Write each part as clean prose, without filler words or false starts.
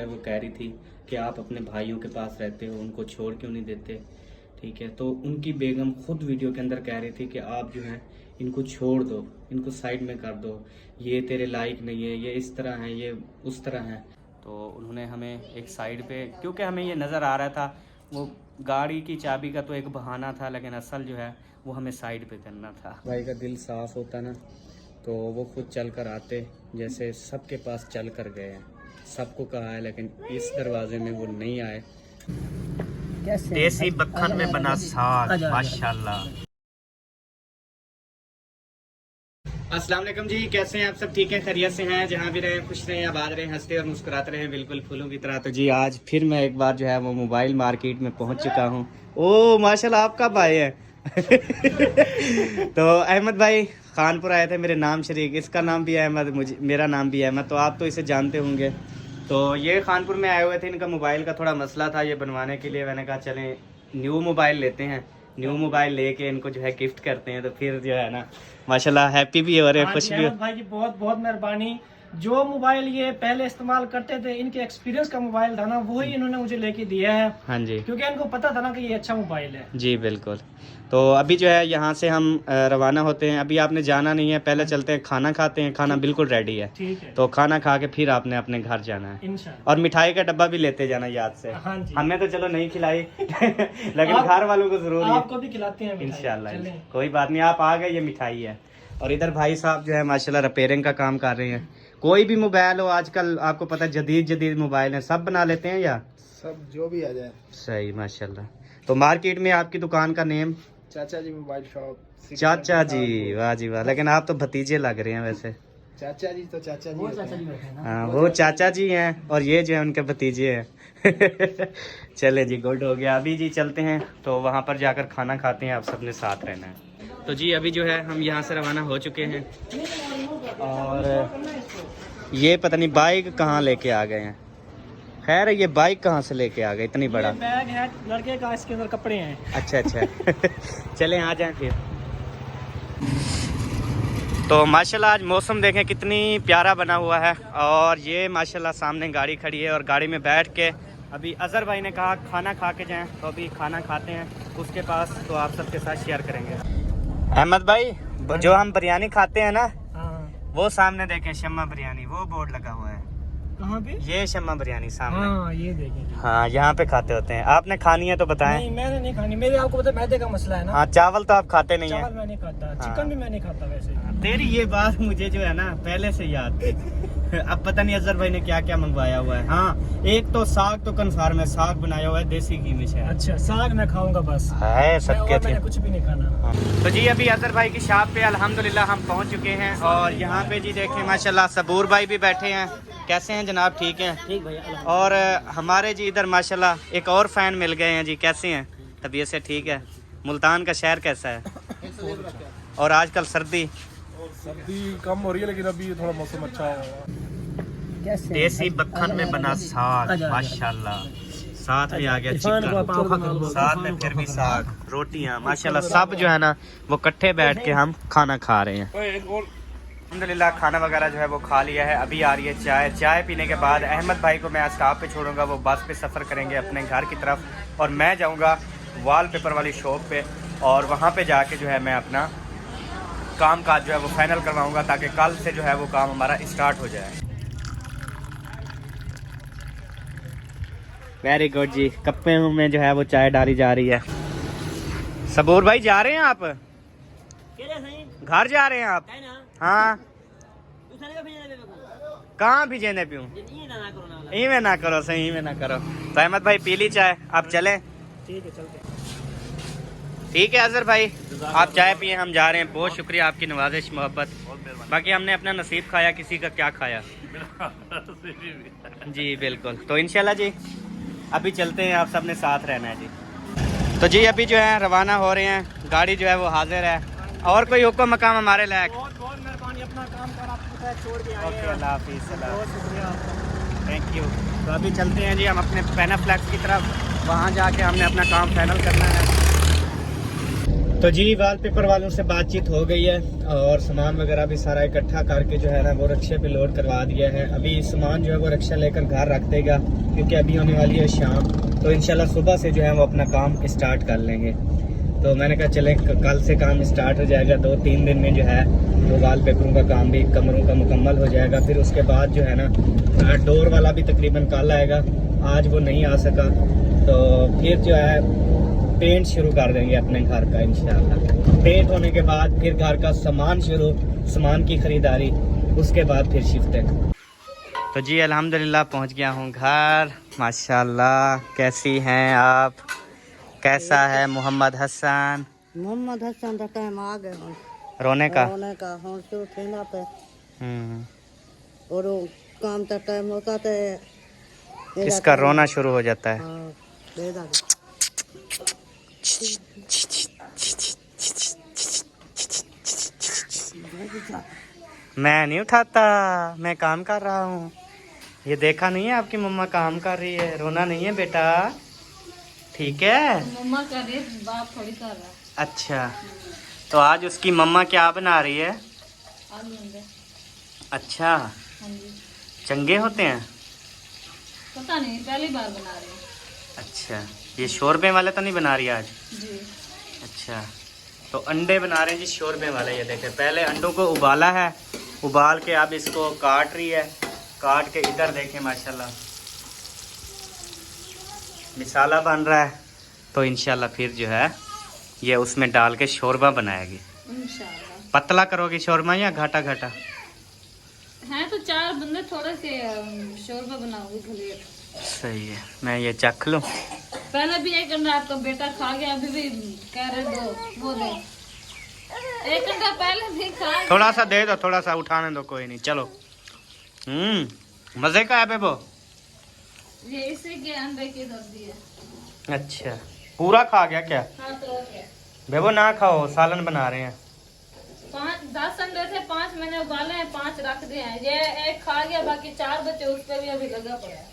वो कह रही थी कि आप अपने भाइयों के पास रहते हो, उनको छोड़ क्यों नहीं देते। ठीक है, तो उनकी बेगम खुद वीडियो के अंदर कह रही थी कि आप जो है इनको छोड़ दो, इनको साइड में कर दो, ये तेरे लायक नहीं है, ये इस तरह है, ये उस तरह है। तो उन्होंने हमें एक साइड पे, क्योंकि हमें ये नज़र आ रहा था वो गाड़ी की चाबी का तो एक बहाना था, लेकिन असल जो है वो हमें साइड पे करना था। भाई का दिल साफ़ होता ना तो वो खुद चल कर आते, जैसे सबके पास चल कर गए हैं, सबको कहा है, लेकिन इस दरवाजे में वो नहीं आए। देसी बखन में बना साग माशाल्लाह। अस्सलाम वालेकुम जी, कैसे हैं आप सब? ठीक है, खैरियत से हैं? जहाँ भी रहे खुश रहें, आबाद रहें, हंसते और मुस्कुराते रहें, बिल्कुल फूलों की तरह। तो जी आज फिर मैं एक बार जो है वो मोबाइल मार्केट में पहुँच चुका हूँ। ओ माशाल्लाह, आप कब आए हैं? तो अहमद भाई खानपुर आए थे, मेरे नाम शरीक, इसका नाम भी अहमद, मुझे मेरा नाम भी अहमद, तो आप तो इसे जानते होंगे। तो ये खानपुर में आए हुए थे, इनका मोबाइल का थोड़ा मसला था, ये बनवाने के लिए मैंने कहा चलें न्यू मोबाइल लेते हैं, न्यू मोबाइल लेके इनको जो है गिफ्ट करते हैं। तो फिर जो है ना माशाल्लाह हैप्पी भी हो रहे हैं, खुश भी हो। भाई की बहुत बहुत मेहरबानी। जो मोबाइल ये पहले इस्तेमाल करते थे, इनके एक्सपीरियंस का मोबाइल था ना, वही इन्होंने मुझे लेके दिया है। हाँ जी, क्योंकि इनको पता था ना कि ये अच्छा मोबाइल है। जी बिल्कुल। तो अभी जो है यहाँ से हम रवाना होते हैं, अभी आपने जाना नहीं है, पहले चलते हैं खाना खाते हैं, खाना बिल्कुल रेडी है। ठीक है, तो खाना खा के फिर आपने अपने घर जाना है, इंशाल्लाह। और मिठाई का डब्बा भी लेते जाना याद से। हाँ जी, हमें तो चलो नहीं खिलाई लेकिन घर वालों को जरूर आपको भी खिलाते हैं मिठाई। इंशाल्लाह। चलें। कोई बात नहीं, आप आ गए, ये मिठाई है। और इधर भाई साहब जो है माशाल्लाह रिपेयरिंग का काम कर रहे हैं। कोई भी मोबाइल हो आजकल आपको पता है, जदीद मोबाइल है, सब बना लेते हैं, या सब जो भी आ जाए। सही माशाल्लाह। तो मार्केट में आपकी दुकान का नेम? चाचा जी मोबाइल शॉप। चाचा जी, वाह जी वाह, लेकिन आप तो भतीजे लग रहे हैं वैसे। चाचा जी तो चाचा जी होते हैं। हाँ, वो चाचा जी हैं और ये जो है उनके भतीजे हैं। चले जी, गुड हो गया। अभी जी चलते हैं, तो वहाँ पर जाकर खाना खाते हैं, आप सबने साथ रहना है। तो जी अभी जो है हम यहाँ से रवाना हो चुके हैं, और ये पता नहीं बाइक कहाँ लेके आ गए हैं। खैर ये बाइक कहाँ से लेके आ गए इतनी बड़ा? बैग है लड़के का, इसके अंदर कपड़े हैं। अच्छा अच्छा। चलें आ जाएं फिर। तो माशाल्लाह आज मौसम देखें कितनी प्यारा बना हुआ है, और ये माशाल्लाह सामने गाड़ी खड़ी है, और गाड़ी में बैठ के अभी अजहर भाई ने कहा खाना खा के जाएं, तो अभी खाना खाते हैं उसके पास, तो आप सबके साथ शेयर करेंगे। अहमद भाई, जो हम बिरयानी खाते हैं ना, हाँ। वो सामने देखें शम्मा बिरयानी, वो बोर्ड लगा हुआ है। कहाँ पे? ये शम्मा बिरयानी सामने। हाँ, ये देखेंगे। हाँ, यहाँ पे खाते होते हैं। आपने खानी है तो बताएं। नहीं, मैंने नहीं खानी, मेरे आपको पता है मैदे का मसला है ना। हाँ, चावल तो आप खाते नहीं चावल है। मैं नहीं खाता, हाँ। चिकन भी मैं नहीं खाता वैसे। तेरी ये बात मुझे जो है ना पहले से याद थी। अब पता नहीं अजहर भाई ने क्या क्या मंगवाया हुआ है। हाँ, एक तो साग तो कन्फर्म है, साग बनाया हुआ है देसी घी में से। अच्छा, साग मैं खाऊंगा बस, है सबके थे। मैंने कुछ भी नहीं खाना। तो जी अभी अजहर भाई की शॉप पे अल्हम्दुलिल्लाह हम पहुंच चुके हैं, और यहाँ पे जी देखें माशाल्लाह सबूर भाई भी बैठे हैं। कैसे हैं जनाब? ठीक हैं? ठीक भैया। और हमारे जी इधर माशाल्लाह एक और फैन मिल गए हैं जी। कैसे हैं? तबीयत से ठीक है? मुल्तान का शहर कैसा है? और आजकल सर्दी कम हो रही है, लेकिन अभी थोड़ा मौसम अच्छा है। देसी बखन में बना साग माशाल्लाह, साथ में आ गया चिकन, साथ में फिर भी साग, रोटियां माशाल्लाह, सब जो है ना वो इकट्ठे बैठ के हम खाना खा रहे हैं। अल्हम्दुलिल्लाह खाना वगैरह जो है वो खा लिया है। अभी आ रही है चाय। चाय पीने के बाद अहमद भाई को मैं स्टॉप पे छोड़ूंगा, वो बस पे सफ़र करेंगे अपने घर की तरफ, और मैं जाऊंगा वॉलपेपर वाली शॉप पे, और वहाँ पे जाके जो है मैं अपना काम काज जो है वो फाइनल करवाऊंगा, ताकि कल से जो है वो काम हमारा स्टार्ट हो जाए। वेरी गुड जी, कप्पे में जो है वो चाय डाली जा रही है। सबूर भाई जा रहे हैं आप? घर जा रहे हैं आप? हाँ, कहाँ भेजेने पियूँ? इवें ना करो, सही में ना करो। तो अहमद भाई पी ली चाय, आप चलें? ठीक है, चलते। ठीक है अजहर भाई, आप चाय पिए, हम जा रहे हैं। बहुत शुक्रिया आपकी नवाजिश मोहब्बत। बाकी हमने अपना नसीब खाया, किसी का क्या खाया। जी बिल्कुल। तो इंशाल्लाह जी अभी चलते हैं, आप सबने साथ रहना है जी। तो जी अभी जो है रवाना हो रहे हैं, गाड़ी जो है वो हाजिर है। और कोई हुक्म मकाम हमारे लायक? बहुत बहुत मेहरबानी, अपना काम कर, आपको छोड़ के आए ओके, हैं। अल्लाह हाफिज़। बहुत शुक्रिया आपका। Thank you. तो अभी चलते हैं जी हम अपने पैनाफ्लेक्स की तरफ, वहाँ जाके हमने अपना काम फाइनल करना है। तो जी वॉलपेपर वालों से बातचीत हो गई है और सामान वगैरह भी सारा इकट्ठा करके जो है ना वो रिक्शे पे लोड करवा दिया है। अभी सामान जो है वो रिक्शा लेकर घर रख देगा क्योंकि अभी होने वाली है शाम, तो इंशाल्लाह सुबह से जो है वो अपना काम स्टार्ट कर लेंगे। तो मैंने कहा चले कल से काम स्टार्ट हो जाएगा, 2-3 दिन में जो है वो वॉलपेपरों का काम भी कमरों का मुकम्मल हो जाएगा। फिर उसके बाद जो है ना डोर वाला भी तकरीबन कल आएगा, आज वो नहीं आ सका, तो फिर जो है पेंट शुरू कर देंगे अपने घर का इंशाल्लाह। पेंट होने के बाद फिर घर का सामान शुरू, सामान की खरीदारी, उसके बाद फिर शिफ्टिंग। तो जी अल्हम्दुलिल्लाह पहुंच गया हूं घर। माशाल्लाह, कैसी हैं आप? कैसा है मोहम्मद हसन? मोहम्मद हसन का टाइम आ गया हूँ रोने का? होने का हूँ शुरू थे ना पे हम्म। और वो काम का टाइम होता तो इसका रोना शुरू हो जाता है। हाँ, दे दा। मैं नहीं उठाता, मैं काम कर रहा हूँ। ये देखा नहीं है आपकी मम्मा काम कर रही है, रोना नहीं है बेटा, ठीक है? मम्मा कर रही है, बाप थोड़ी कर रहा है। अच्छा, तो आज उसकी मम्मा क्या बना रही है? आलू अंडे। अच्छा, हाँ जी। चंगे होते हैं? पता नहीं, पहली बार बना रही हूँ। अच्छा, ये शोरबे वाले तो नहीं बना रही आज? जी। अच्छा, तो अंडे बना रहे हैं जी शोरबे वाले। ये देखें, पहले अंडों को उबाला है, उबाल के अब इसको काट रही है, काट के इधर देखें माशाल्लाह मिसाला बन रहा है। तो इंशाल्लाह फिर जो है ये उसमें डाल के शोरबा बनाएगी। इंशाल्लाह। पतला करोगी शोरमा या घाटा घाटा? हैं तो 4 बंदे, थोड़े से शोरबा बनाऊंगी घलिए। सही है, मैं ये चख लूँ। पहले भी एक अंडा आपका बेटा खा गया, अभी भी कह रहे दो, वो दे। एक अंडा पहले भी खा गया। थोड़ा सा दे दो, थोड़ा सा उठाने दो, कोई नहीं, चलो। मजे का है बेबो। ये इसी के अंडे की सब्जी है। अच्छा, पूरा खा गया क्या? हाँ तो और क्या। बेबो ना खाओ, सालन बना रहे हैं। 10 अंडे थे, 5 मैंने उबाले हैं, 5 रख दिए हैं। ये एक खा गया, बाकी 4 बचे, उस पे भी अभी लगा पड़ा है।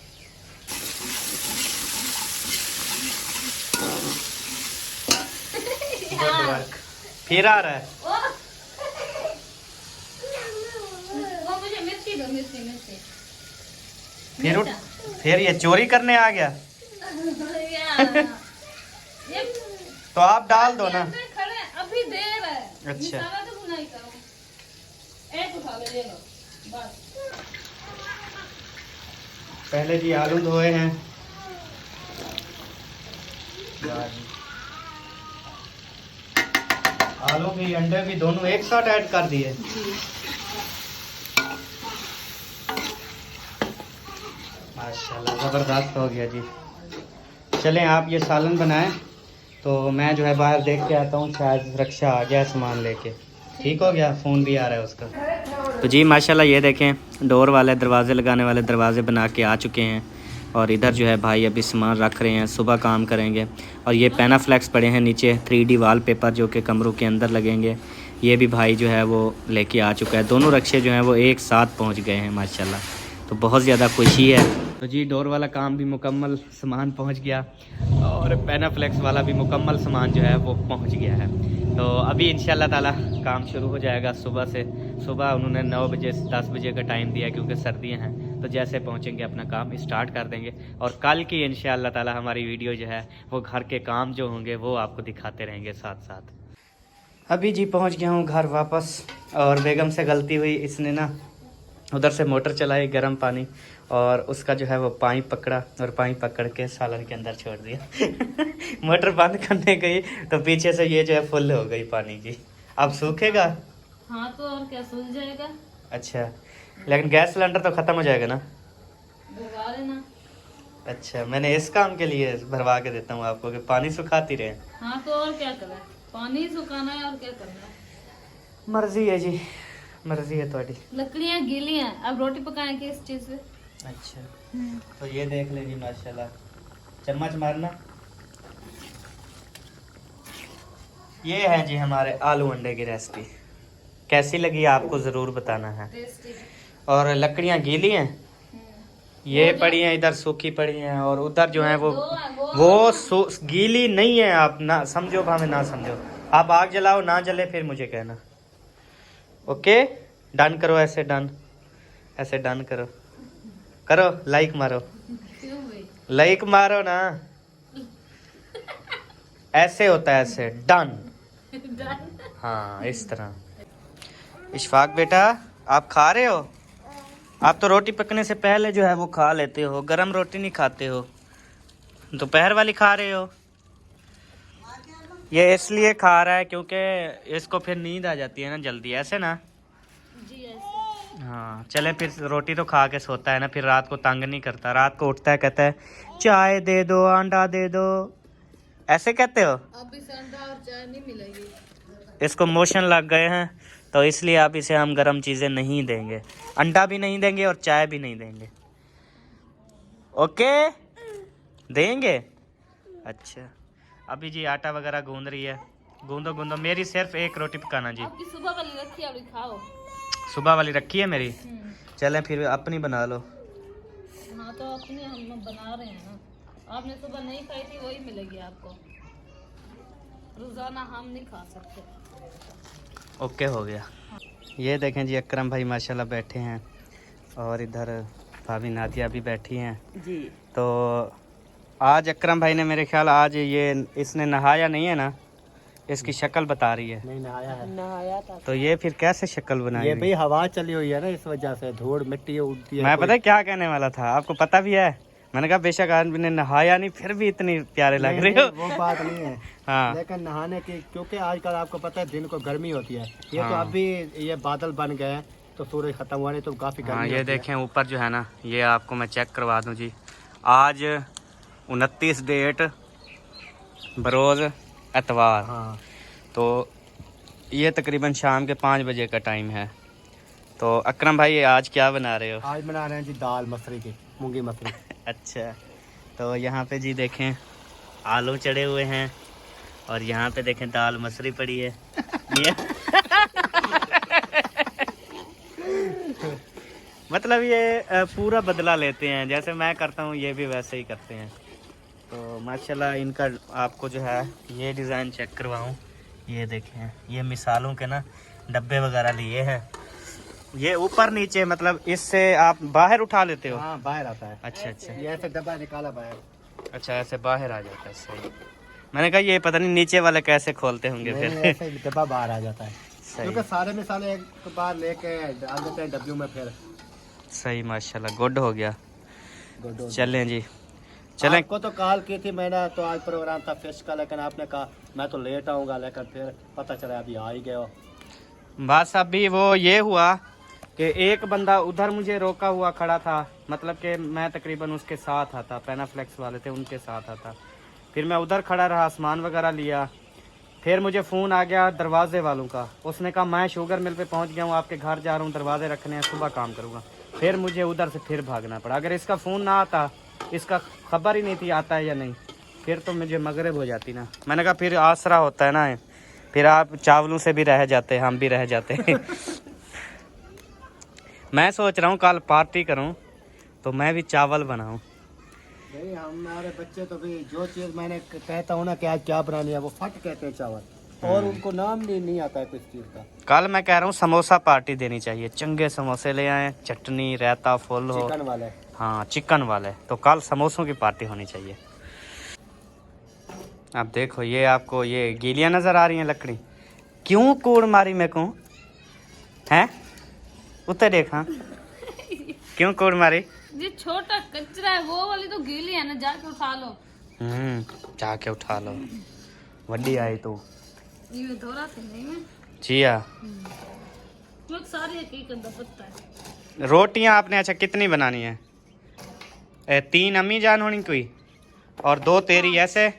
Good work. फिर आ रहा है। वो मुझे मिर्ची दो, मिर्ची। फिर ये चोरी करने आ गया। ये तो आप डाल दो ना। खड़े अभी देर है। अच्छा। सारा तो बुनाई करो। एक उठा ले लो बस। पहले जी आलू धोए हैं, आलू भी अंडे भी दोनों एक साथ ऐड कर दिए। माशाल्लाह ज़बरदस्त हो गया जी। चलें आप ये सालन बनाएं, तो मैं जो है बाहर देख के आता हूँ, शायद रक्षा आ गया सामान लेके। ठीक हो गया, फ़ोन भी आ रहा है उसका। तो जी माशाल्लाह ये देखें, डोर वाले दरवाज़े लगाने वाले दरवाज़े बना के आ चुके हैं और इधर जो है भाई अभी सामान रख रहे हैं, सुबह काम करेंगे। और ये पैनाफ्लेक्स पड़े हैं नीचे, 3D वॉलपेपर जो कि कमरों के अंदर लगेंगे, ये भी भाई जो है वो लेके आ चुका है। दोनों रक्शे जो हैं वो एक साथ पहुंच गए हैं माशाल्लाह, तो बहुत ज़्यादा खुशी है। तो जी डोर वाला काम भी मुकम्मल, सामान पहुंच गया और पैनाफ्लेक्स वाला भी मुकम्मल सामान जो है वो पहुंच गया है। तो अभी इंशाल्लाह ताला काम शुरू हो जाएगा सुबह से। सुबह उन्होंने 9 बजे से 10 बजे का टाइम दिया क्योंकि सर्दियां हैं, तो जैसे पहुंचेंगे अपना काम स्टार्ट कर देंगे। और कल की इंशाल्लाह ताला हमारी वीडियो जो है वो घर के काम जो होंगे वो आपको दिखाते रहेंगे साथ साथ। अभी जी पहुंच गया हूं घर वापस, और बेगम से गलती हुई, इसने ना उधर से मोटर चलाई गर्म पानी, और उसका जो है वो पाइप पकड़ा और पाइप पकड़ के सालन के अंदर छोड़ दिया। मोटर बंद करने गई तो पीछे से ये जो है फुल हो गई पानी की। अब सूखेगा? हाँ तो और क्या, सूख जाएगा। अच्छा, लेकिन गैस सिलेंडर तो ख़त्म हो जाएगा ना? भरवा लेना। अच्छा, मैंने इस काम के लिए भरवा के देता हूँ आपको कि पानी सुखाती रहे। हाँ तो और क्या करें, पानी सुखाना है और क्या करना है। मर्जी है जी, मर्जी है थोड़ी। लकड़ियाँ गीली हैं, अब रोटी पकाएंगे इस चीज़ से। अच्छा, तो ये देख ले जी माशाल्लाह, चम्मच मारना। ये है जी हमारे आलू अंडे की रेसिपी, कैसी लगी आपको ज़रूर बताना है। टेस्टी। और लकड़ियाँ गीली हैं, ये पड़ी हैं इधर, सूखी पड़ी हैं, और उधर जो है वो गीली नहीं है। आप ना समझो भावे ना समझो, आप आग जलाओ, ना जले फिर मुझे कहना। ओके, डन करो, ऐसे डन, ऐसे डन करो, करो लाइक मारो, क्यों भाई? लाइक मारो ना, ऐसे होता है, ऐसे डन। हाँ इस तरह। इशफाक बेटा आप खा रहे हो? आप तो रोटी पकने से पहले जो है वो खा लेते हो, गरम रोटी नहीं खाते हो, दोपहर वाली खा रहे हो। ये इसलिए खा रहा है क्योंकि इसको फिर नींद आ जाती है ना जल्दी, ऐसे ना। जी ऐसे। हाँ चले, फिर रोटी तो खा के सोता है ना, फिर रात को तंग नहीं करता, रात को उठता है कहता है चाय दे दो, अंडा दे दो, ऐसे कहते हो। अब इसे अंडा और चाय नहीं मिलेगी। इसको मोशन लग गए हैं तो इसलिए अब इसे हम गर्म चीज़ें नहीं देंगे, अंडा भी नहीं देंगे और चाय भी नहीं देंगे। ओके देंगे। अच्छा अभी जी आटा वगैरह गूंद रही है, गूंदो गूंदो, मेरी सिर्फ एक रोटी पकाना जी। आपकी सुबह वाली रखी है, अभी खाओ। सुबह वाली रखी है मेरी, चलें फिर अपनी बना लो। हाँ तो अपने हम बना रहे हैं ना, आपने सुबह नहीं खाई थी वही मिलेगी आपको, रोजाना हम नहीं खा सकते। ओके हो गया। ये देखें जी अकरम भाई माशाल्लाह बैठे हैं और इधर भाभी नादिया भी बैठी हैं जी। तो आज अकरम भाई ने मेरे ख्याल आज ये इसने नहाया नहीं है ना, इसकी शक्ल बता रही है। नहीं नहाया है। नहाया था। तो ये फिर कैसे शक्ल बनाई? ये भाई हवा चली हुई है ना, इस वजह से धूल मिट्टी उड़ती है। मैं पता है क्या कहने वाला था, आपको पता भी है, मैंने कहा बेशक आदमी ने नहाया नहीं फिर भी इतनी प्यारे लग रहे हो। वो बात नहीं है। हाँ लेकिन नहाने की, क्योंकि आजकल आपको पता है दिन को गर्मी होती है, ये तो हाँ। अभी ये बादल बन गए हैं तो सूरज खत्म हुआ नहीं तो काफी गर्मी हाँ ये होती है। देखें ऊपर जो है ना, ये आपको मैं चेक करवा दूं जी, आज 29 डेट बरोज़ एतवार। हाँ तो ये तकरीबन शाम के 5 बजे का टाइम है। तो अकरम भाई आज क्या बना रहे हो? आज बना रहे हैं जी दाल मसरी की, मूंगी मसरी। अच्छा तो यहाँ पे जी देखें आलू चढ़े हुए हैं और यहाँ पे देखें दाल मसरी पड़ी है। ये मतलब ये पूरा बदला लेते हैं, जैसे मैं करता हूँ ये भी वैसे ही करते हैं। तो माशाल्लाह इनका आपको जो है ये डिज़ाइन चेक करवाऊँ, ये देखें ये मिसालों के ना डब्बे वगैरह लिए हैं, ये ऊपर नीचे मतलब इससे आप बाहर उठा लेते हो। हाँ बाहर आता है। अच्छा अच्छा ये ऐसे डब्बा निकाला बाहर। अच्छा ऐसे बाहर आ जाता है, सही। मैंने कहा ये पता नहीं नीचे वाले कैसे खोलते होंगे नहीं, फिर। ऐसे डब्बा बाहर आ जाता है सही क्योंकि सारे मिसाले एक बार लेके डाल देते हैं डब्बू में फिर। सही माशाल्लाह गुड हो गया। गुड। चलें जी चलें। आपको तो कॉल की थी मैंने, तो आज प्रोग्राम था फिश का, लेकिन आपने कहा मैं तो लेट आऊँगा, लेकिन फिर पता चला अभी आ ही गए हो। बस अभी वो ये हुआ कि एक बंदा उधर मुझे रोका हुआ खड़ा था, मतलब कि मैं तकरीबन उसके साथ आता, पैनाफ्लेक्स वाले थे उनके साथ आता, फिर मैं उधर खड़ा रहा, सामान वगैरह लिया, फिर मुझे फ़ोन आ गया दरवाजे वालों का, उसने कहा मैं शुगर मिल पे पहुंच गया हूँ, आपके घर जा रहा हूँ, दरवाजे रखने हैं, सुबह काम करूँगा। फिर मुझे उधर से फिर भागना पड़ा। अगर इसका फ़ोन ना आता, इसका खबर ही नहीं थी आता है या नहीं, फिर तो मुझे मगरिब हो जाती ना। मैंने कहा फिर आसरा होता है ना, फिर आप चावलों से भी रह जाते, हम भी रह जाते। मैं सोच रहा हूँ कल पार्टी करूँ तो मैं भी चावल बनाऊँ। नहीं हमारे बच्चे तो भी जो चीज़ मैंने कहता हूँ ना कि आज क्या बनानी है, वो फट कहते हैं चावल, और उनको नाम नहीं आता है कुछ चीज़ का। कल मैं कह रहा हूँ समोसा पार्टी देनी चाहिए, चंगे समोसे ले आए, चटनी रायता फुल हो। चिकन वाले। हाँ चिकन वाले, तो कल समोसों की पार्टी होनी चाहिए। अब देखो ये आपको ये गीलियाँ नज़र आ रही हैं लकड़ी, क्यों कूड़ मारी मेरे को हैं? उत्तर देखा क्यों कूड़ मारी? ये छोटा कचरा है, वो वाली तो गीली है ना, जाके उठा लो। जाके उठा लो, वड्डी आई तो ये धोरा थे नहीं मैं जिया। लोग सारी हकीकत दा पता है। रोटियां आपने अच्छा कितनी बनानी है? 3 अम्मी जान होनी कोई और 2 तेरी, ऐसे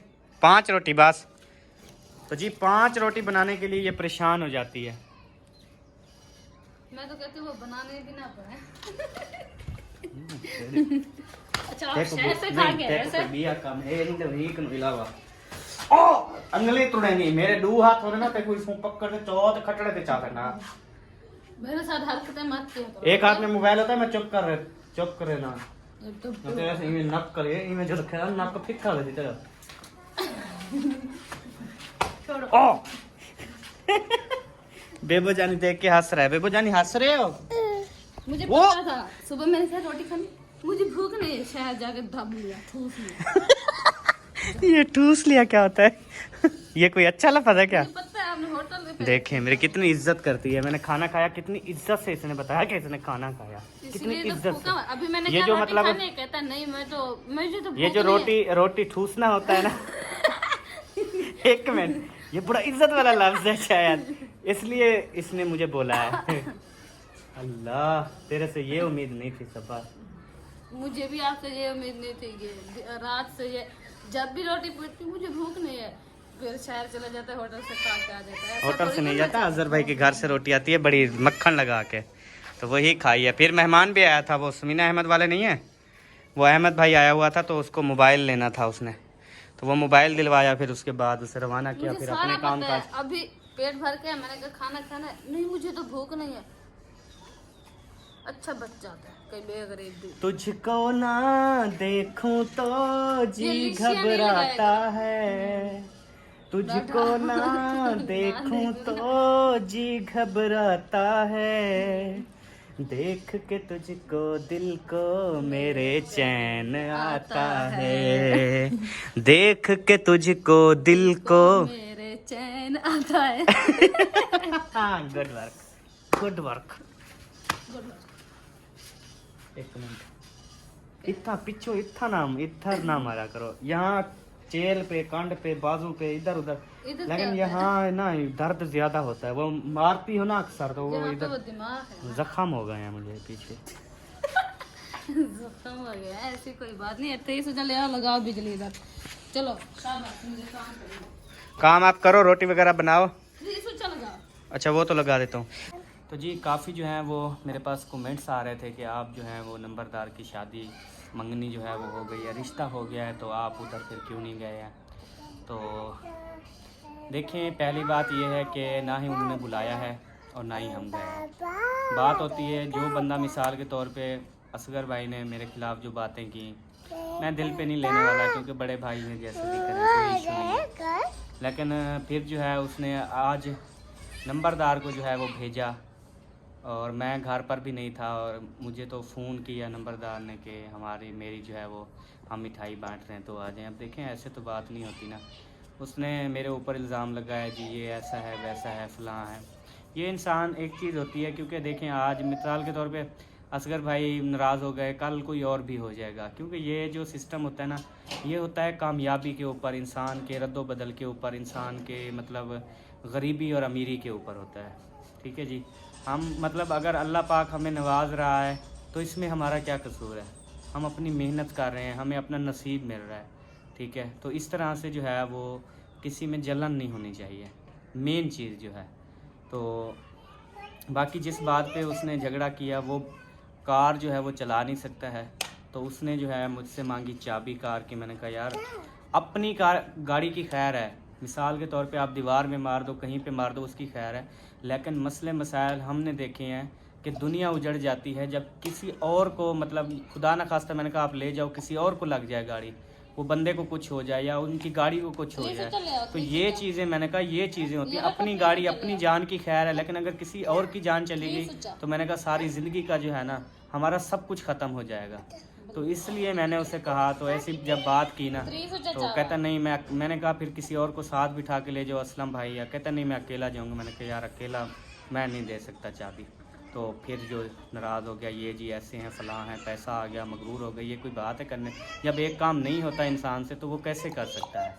5 रोटी बस। तो जी 5 रोटी बनाने के लिए ये परेशान हो जाती है। मैं तो कहती हूँ वो बनाने भी ना पड़े। अच्छा आप शहर से खा गए ऐसे? बिया कम है नहीं तो वीक नु इलावा ओ अंगले तुड़े नहीं मेरे 2 हाथ हो रहे ना, ते कोई सू पकड़ के चौथ खटड़े पे चा करना। मेरे साथ हरकतें मत किया करो। एक हाथ में मोबाइल होता है, मैं चुप कर रहे ना, तो तो ऐसे इमे नक करे, इमे जो रखा नक फिक्का हो जाती तेरा। छोड़ो। ओ बेबो जानी देख के हंस रहा है। बेबो जानी हंस रहे हो? मुझे वो- पता था सुबह मैंने कहा रोटी खानी, मुझे भूख नहीं है, शायद जाके दब लिया, ठूस लिया। ये ठूस लिया क्या होता है? ये कोई अच्छा लफज है क्या? मुझे पता है आपने होटल में देखें मेरी कितनी इज्जत करती है। मैंने खाना खाया, कितनी इज्जत से इसने बताया कि इसने खाना खाया, कितनी इसीलिए तो इज्जत भूखा। से। अभी मैंने ये कहा जो रोटी मतलब- खाने, कहता नहीं मुझे तो ये जो भूख नहीं है। रोटी ठूसना होता है ना एक मिनट, ये बड़ा इज्जत वाला लफ्ज है शायद, इसलिए इसने मुझे बोला है। अल्लाह, तेरे से ये उम्मीद नहीं थी सबा। मुझे भी आपसे ये उम्मीद नहीं थी। ये रात से ये जब भी रोटी पूछती मुझे भूख नहीं है, फिर शहर चला जाता है, होटल से खा के आ जाता है। ऐसा होटल थोड़ी से नहीं करना जाता, अजहर भाई के घर से रोटी आती है बड़ी मक्खन लगा के, तो वही खाई है। फिर मेहमान भी आया था, वो समीना अहमद वाले नहीं है, वो अहमद भाई आया हुआ था, तो उसको मोबाइल लेना था उसने, तो वो मोबाइल दिलवाया, फिर उसके बाद उसे रवाना किया, मुझे फिर सारा अपने काम पता है। काज। अभी पेट भर के मैंने कहा खाना खाना है, नहीं मुझे तो भूख नहीं है। अच्छा बच्चा था, कहीं बेगरीब भी। तुझको ना देखूं तो ये जी लिखिया नहीं घबराता है, तुझको ना देखूं तो जी घबराता है, देख के तुझको दिल को मेरे चैन आता है, देख के तुझको दिल को मेरे चैन आता है। हाँ, गुड वर्क, गुड वर्क। एक मिनट, इतना पिछो इतना ना मारा करो, यहाँ चेल पे, कंड पे, बाजू पे, इधर उधर, इधर लेकिन क्या यहाँ ना दर्द ज्यादा होता है, वो मारती हो ना अक्सर, तो वो यहाँ पे वो इधर दिमाग है, जख्म हो गए हैं मुझे पीछे। जख्म हो गया है, ऐसी कोई बात नहीं है। 23 ले आओ, लगाओ बिजली इधर। चलो शाबाश, मुझे काम करना। काम आप करो, रोटी वगैरह बनाओ। 23 लगाओ। अच्छा, वो तो लगा देता हूँ। तो जी काफ़ी जो है वो मेरे पास कमेंट्स आ रहे थे कि आप जो है वो नंबरदार की शादी मंगनी जो है वो हो गई है, रिश्ता हो गया है, तो आप उधर फिर क्यों नहीं गए हैं? तो देखें, पहली बात ये है कि ना ही उन्होंने बुलाया है और ना ही हम गए हैं। बात होती है, जो बंदा मिसाल के तौर पे असगर भाई ने मेरे ख़िलाफ़ जो बातें की, मैं दिल पे नहीं लेने वाला, क्योंकि बड़े भाई हैं, जैसे भी करें कोई इशू नहीं है। लेकिन फिर जो है उसने आज नंबरदार को जो है वो भेजा, और मैं घर पर भी नहीं था, और मुझे तो फ़ोन किया नंबरदार ने कि मेरी जो है वो हम मिठाई बांट रहे हैं, तो आ जाएं। अब देखें, ऐसे तो बात नहीं होती ना। उसने मेरे ऊपर इल्ज़ाम लगाया जी ये ऐसा है, वैसा है, फ़लाँ है। ये इंसान एक चीज़ होती है, क्योंकि देखें आज मिसाल के तौर पे असगर भाई नाराज़ हो गए, कल कोई और भी हो जाएगा, क्योंकि ये जो सिस्टम होता है ना, ये होता है कामयाबी के ऊपर, इंसान के रद्दोबदल के ऊपर, इंसान के मतलब गरीबी और अमीरी के ऊपर होता है। ठीक है जी, हम मतलब अगर अल्लाह पाक हमें नवाज रहा है तो इसमें हमारा क्या कसूर है? हम अपनी मेहनत कर रहे हैं, हमें अपना नसीब मिल रहा है। ठीक है, तो इस तरह से जो है वो किसी में जलन नहीं होनी चाहिए, मेन चीज़ जो है। तो बाकी जिस बात पे उसने झगड़ा किया, वो कार जो है वो चला नहीं सकता है, तो उसने जो है मुझसे मांगी चाबी कार की। मैंने कहा यार अपनी कार गाड़ी की खैर है, मिसाल के तौर पे आप दीवार में मार दो, कहीं पे मार दो, उसकी खैर है, लेकिन मसले मसाइल हमने देखे हैं कि दुनिया उजड़ जाती है जब किसी और को, मतलब खुदा न खास्ता मैंने कहा आप ले जाओ, किसी और को लग जाए गाड़ी, वो बंदे को कुछ हो जाए या उनकी गाड़ी को कुछ हो जाए, तो ये चीज़ें मैंने कहा ये चीज़ें होती हैं। अपनी गाड़ी अपनी जान की खैर है, लेकिन अगर किसी और की जान चली गई तो मैंने कहा सारी ज़िंदगी का जो है ना हमारा सब कुछ ख़त्म हो जाएगा। तो इसलिए मैंने उसे कहा, तो ऐसी जब बात की ना तो कहता नहीं, मैंने कहा फिर किसी और को साथ बिठा के ले जाओ, असलम भाई, या कहता नहीं मैं अकेला जाऊँगा। मैंने कहा यार अकेला मैं नहीं दे सकता चाबी। तो फिर जो नाराज़ हो गया, ये जी ऐसे हैं, फ़लाँ हैं, पैसा आ गया, मगरूर हो गई, ये कोई बात है करने? जब एक काम नहीं होता इंसान से तो वो कैसे कर सकता है?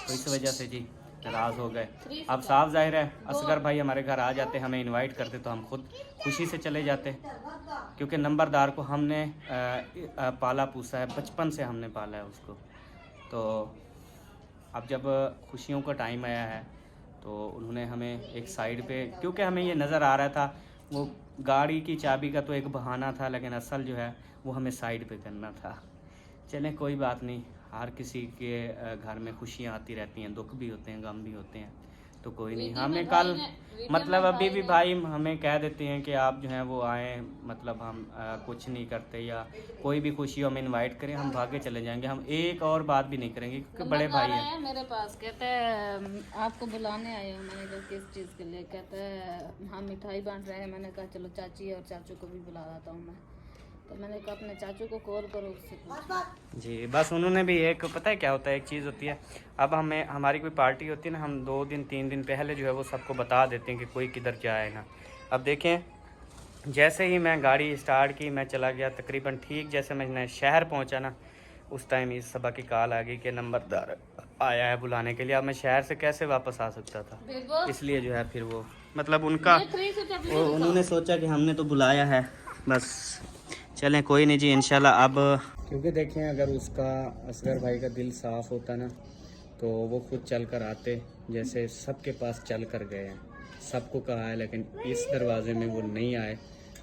तो इस वजह से जी नाराज़ हो गए। अब साफ जाहिर है असगर भाई हमारे घर आ जाते, हमें इनवाइट करते तो हम खुद खुशी से चले जाते, क्योंकि नंबरदार को हमने पाला पूसा है, बचपन से हमने पाला है उसको। तो अब जब खुशियों का टाइम आया है तो उन्होंने हमें एक साइड पे, क्योंकि हमें ये नज़र आ रहा था वो गाड़ी की चाबी का तो एक बहाना था, लेकिन असल जो है वो हमें साइड पे करना था। चलें कोई बात नहीं, हर किसी के घर में खुशियाँ आती रहती हैं, दुख भी होते हैं, गम भी होते हैं। तो कोई नहीं, वीडियो हमें में कल भाई ने- वीडियो मतलब में अभी भी ने- भाई हमें कह देते हैं कि आप जो हैं वो आए, मतलब हम कुछ नहीं करते, या कोई भी खुशी हो हमें इनवाइट करें, हम भागे चले जाएंगे, हम एक और बात भी नहीं करेंगे क्योंकि बड़े नंबर आ भाई रहे हैं। हैं मेरे पास, कहते हैं आपको बुलाने आए हो। मैंने कहा किस चीज़ के लिए? कहते हैं हम मिठाई बांट रहे हैं। मैंने कहा चलो चाची और चाचू को भी बुला लाता हूँ मैं। तो मैंने कहा अपने चाचू को कॉल करो, उससे पूछो। जी बस उन्होंने भी एक, पता है क्या होता है, एक चीज़ होती है, अब हमें हमारी कोई पार्टी होती है ना, हम 2 दिन 3 दिन पहले जो है वो सबको बता देते हैं कि कोई किधर जाए ना। अब देखें, जैसे ही मैं गाड़ी स्टार्ट की, मैं चला गया, तकरीबन ठीक जैसे मैं शहर पहुंचा ना, उस टाइम इस सुबह की कॉल आ गई कि नंबरदार आया है बुलाने के लिए। अब मैं शहर से कैसे वापस आ सकता था, बिल्कुल। इसलिए जो है फिर वो मतलब उनका ये 3 से टैबलेट वो उन्होंने सोचा कि हमने तो बुलाया है, बस चलें कोई नहीं जी इंशाल्लाह। अब क्योंकि देखें, अगर उसका असगर भाई का दिल साफ़ होता ना तो वो खुद चल कर आते, जैसे सबके पास चल कर गए हैं, सबको कहा है, लेकिन इस दरवाज़े में वो नहीं आए,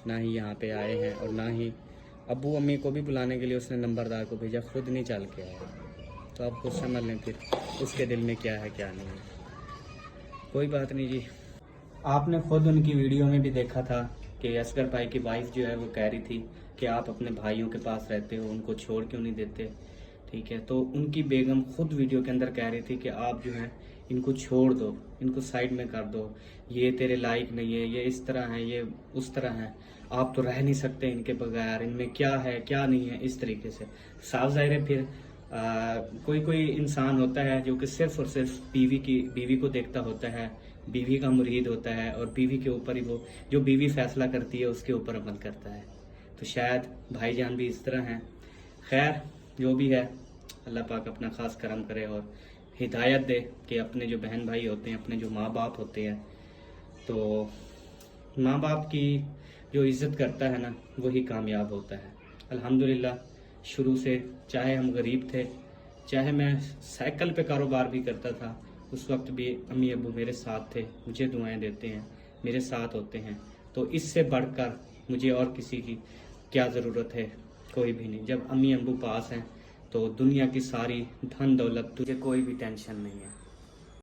ना ही यहाँ पे आए हैं, और ना ही अब्बू अम्मी को भी बुलाने के लिए उसने नंबरदार को भेजा, खुद नहीं चल के आया। तो आप खुद समझ लें फिर उसके दिल में क्या है क्या नहीं है। कोई बात नहीं जी, आपने खुद उनकी वीडियो में भी देखा था कि असगर भाई की वाइफ जो है वो कह रही थी कि आप अपने भाइयों के पास रहते हो, उनको छोड़ क्यों नहीं देते, ठीक है। तो उनकी बेगम खुद वीडियो के अंदर कह रही थी कि आप जो है इनको छोड़ दो, इनको साइड में कर दो, ये तेरे लायक नहीं है, ये इस तरह है, ये उस तरह है, आप तो रह नहीं सकते इनके बगैर, इनमें क्या है क्या नहीं है, इस तरीके से। साफ जाहिर है फिर कोई कोई इंसान होता है जो कि सिर्फ और सिर्फ बीवी को देखता होता है, बीवी का मुरीद होता है, और बीवी के ऊपर ही वो जो बीवी फैसला करती है उसके ऊपर अमल करता है। तो शायद भाईजान भी इस तरह हैं। खैर जो भी है, अल्लाह पाक अपना ख़ास करम करे और हिदायत दे कि अपने जो बहन भाई होते हैं, अपने जो माँ बाप होते हैं, तो माँ बाप की जो इज़्ज़त करता है ना वही कामयाब होता है। अल्हम्दुलिल्लाह शुरू से, चाहे हम गरीब थे, चाहे मैं साइकिल पे कारोबार भी करता था, उस वक्त भी अम्मी अब्बू मेरे साथ थे, मुझे दुआएं देते हैं, मेरे साथ होते हैं। तो इससे बढ़कर मुझे और किसी की क्या ज़रूरत है, कोई भी नहीं। जब अम्मी अब्बू पास हैं तो दुनिया की सारी धन दौलत, तुझे कोई भी टेंशन नहीं है।